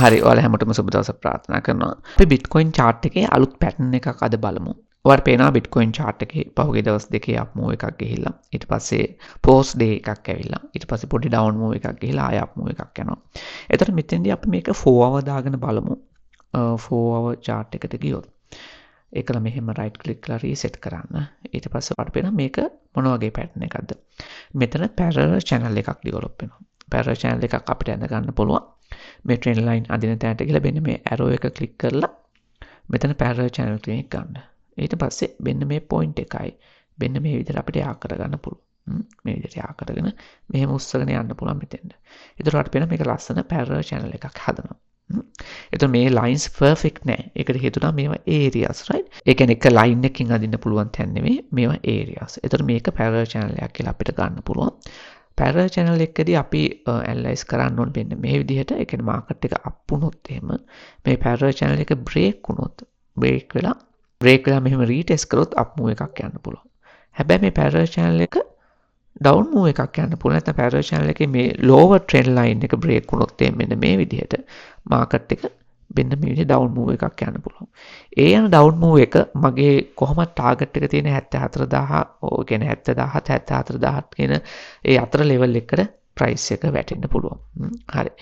හරි ඔයාලා හැමෝටම සුබ දවසක් ප්‍රාර්ථනා කරනවා. අපි Bitcoin chart එකේ අලුත් pattern එකක් අද බලමු. ඔයාලට පේනවා Bitcoin chart එකේ පහුගිය දවස් දෙකේ up move එකක් ගිහිල්ලා ඊට පස්සේ post day එකක් ඇවිල්ලා ඊට පස්සේ පොඩි down move එකක් ගිහිල්ලා ආය up move එකක් යනවා. එතකොට මෙතෙන්දී අපි මේක 4 hour දාගෙන බලමු. 4 hour chart එකට ගියොත් ඒකල මෙහෙම right click කරලා reset කරන්න. ඊට පස්සේ ඔයාලට පේනවා මේක මොන වගේ pattern එකක්ද. මෙතන parallel channel එකක් develop වෙනවා. parallel channel එකක් අපිට ඇඳ ගන්න පුළුවන්. මේ trend line අදින තැනට ගිහලා මෙන්න මේ arrow එක click කරලා මෙතන parallel channel එක ගන්න. ඊට පස්සේ මෙන්න මේ point එකයි මෙන්න මේ විදිහට අපිට යා කරගන්න පුළුවන්. මේ විදිහට යා කරගෙන මෙහෙම උස්සගෙන යන්න පුළුවන් මෙතෙන්ට. ඒතර අපිට පේන මේක ලස්සන parallel channel එකක් හදනවා. එතකොට මේ lines perfect නෑ. ඒකට හේතුව තමයි මේවා areas right. ඒ කියන්නේ එක line එකකින් අදින්න පුළුවන් තැන් නෙමෙයි මේවා areas. ඒතර මේක parallel channel එකක් කියලා අපිට ගන්න පුළුවන්. parallel channel එකකදී අපි analyze කරන්න ඕනේ මෙන්න මේ විදිහට. ඒ කියන්නේ market එක up වුණොත් එහෙම මේ parallel channel එක break වුණොත් break වෙලා මෙහෙම retest කරොත් up move එකක් යන්න පුළුවන්. හැබැයි මේ parallel channel එක down move එකක් යන්න පුළුවන්. නැත්නම් parallel channel එකේ මේ lower trend line එක break වුණොත් මෙන්න මේ විදිහට market එක මෙන්න මේ විදිහට down move එකක් යන්න පුළුවන්. ඒ යන down move එක මගේ කොහොමද target එක තියෙන 74000 ඕ කියන්නේ 70000 74000 කියන ඒ අතර level එකට price එක වැටෙන්න පුළුවන්. හරි.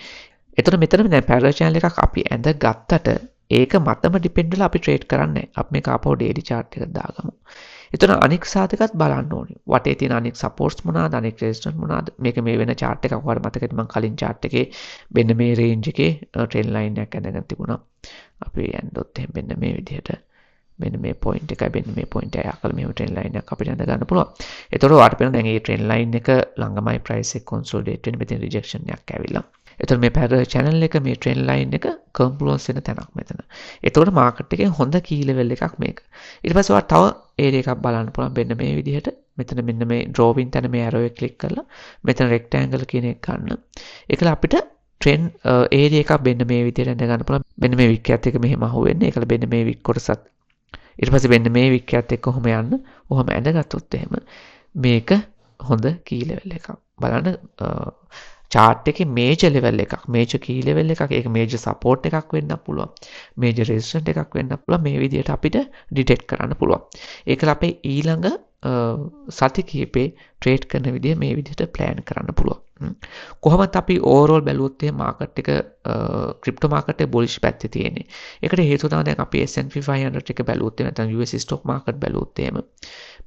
එතකොට මෙතන දැන් parallel channel එකක් අපි ඇඳ ගත්තට ඒක මතම depend වෙලා අපි trade කරන්නේ. අපි මේක ආපහු daily chart එකට දාගමු. එතන අනෙක් සාධකත් බලන්න ඕනේ. වටේ තියෙන අනෙක් supports මොනවාද? අනෙක් resistance මොනවාද? මේක මේ වෙන chart එකක් වගේ මතකද මම කලින් chart එකේ මෙන්න මේ range එකේ trend line එකක් ඇඳගෙන තිබුණා. අපි යන්නොත් එහෙනම් මෙන්න මේ විදිහට මෙන්න මේ point එකයි මෙන්න මේ point එකයි අකල මෙහෙම trend line එකක් අපිට ඇඳ ගන්න පුළුවන්. ඒතකොට ඔයාලට පේනවා දැන් මේ trend line එක ළඟමයි price එක consolidate වෙන්නේ. මෙතන rejection එකක් ඇවිල්ලා. එතකොට මේ parallel channel එක මේ trend line එක confluence වෙන තැනක් මෙතන. එතකොට market එකේ හොඳ key level එකක් මේක. ඊට පස්සේ ඔයාලා තව area එකක් බලන්න පුළුවන් මෙන්න මේ විදිහට. මෙතන මෙන්න මේ drawing තැන මේ arrow එක click කරලා මෙතන rectangle කියන එක ගන්න. ඒකල අපිට trend area එකක් මෙන්න මේ විදිහට ඇඳ ගන්න පුළුවන්. මෙන්න මේ wick එකත් එක මෙහෙම අහුවෙන්නේ. ඒකල මෙන්න මේ wick කොටසත් ඊට පස්සේ මෙන්න මේ wick එකත් එක්ක කොහොම යන්න. කොහොම ඇඳගත්තොත් එහෙම මේක හොඳ key level එකක්. බලන්න chart එකේ major level එකක් major key level එකක් ඒක major support එකක් වෙන්න පුළුවන් major resistance එකක් වෙන්න පුළුවන් මේ විදිහට අපිට detect කරන්න පුළුවන් ඒකල අපේ ඊළඟ සති කිහිපේ trade කරන විදිහ මේ විදිහට plan කරන්න පුළුවන් කොහොමද අපි overall බැලුවොත් එහෙනම් market එක crypto market එක bullish පැත්තේ තියෙන්නේ ඒකට හේතුව තමයි දැන් අපි S&P 500 එක බැලුවොත් එහෙනම් නැත්නම් US stock market බැලුවොත් එහෙම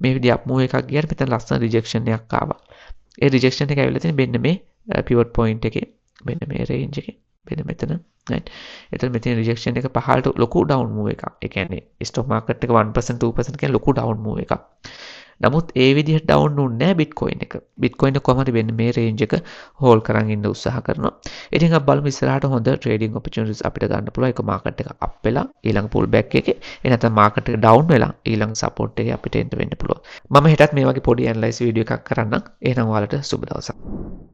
මේ විදිහ up move එකක් ගියාට මෙතන ලස්සන rejection එකක් ආවා ඒ rejection එක ඇවිල්ලා තියෙන මෙන්න මේ pivot point එකේ මෙන්න මේ range එකේ මෙන්න මෙතන right එතන මෙතන rejection එක පහළට ලොකු down move එකක් ඒ කියන්නේ stock market එක 1% 2% කියන ලොකු down move එකක් නමුත් ඒ විදිහට down නුන්නේ නැහැ bitcoin එක bitcoin එක කොහමද වෙන්නේ මේ range එක hold කරන් ඉන්න උත්සාහ කරනවා ඉතින් අපි බලමු ඉස්සරහට හොඳ trading opportunities අපිට ගන්න පුළුවන් ඒක market එක up වෙලා ඊළඟ pull back එකේ ඒ නැත්නම් market එක down වෙලා ඊළඟ support එකේ අපිට එන්න වෙන්න පුළුවන් මම හෙටත් මේ වගේ පොඩි analysis video එකක් කරන්නම් එහෙනම් ඔයාලට සුබ දවසක්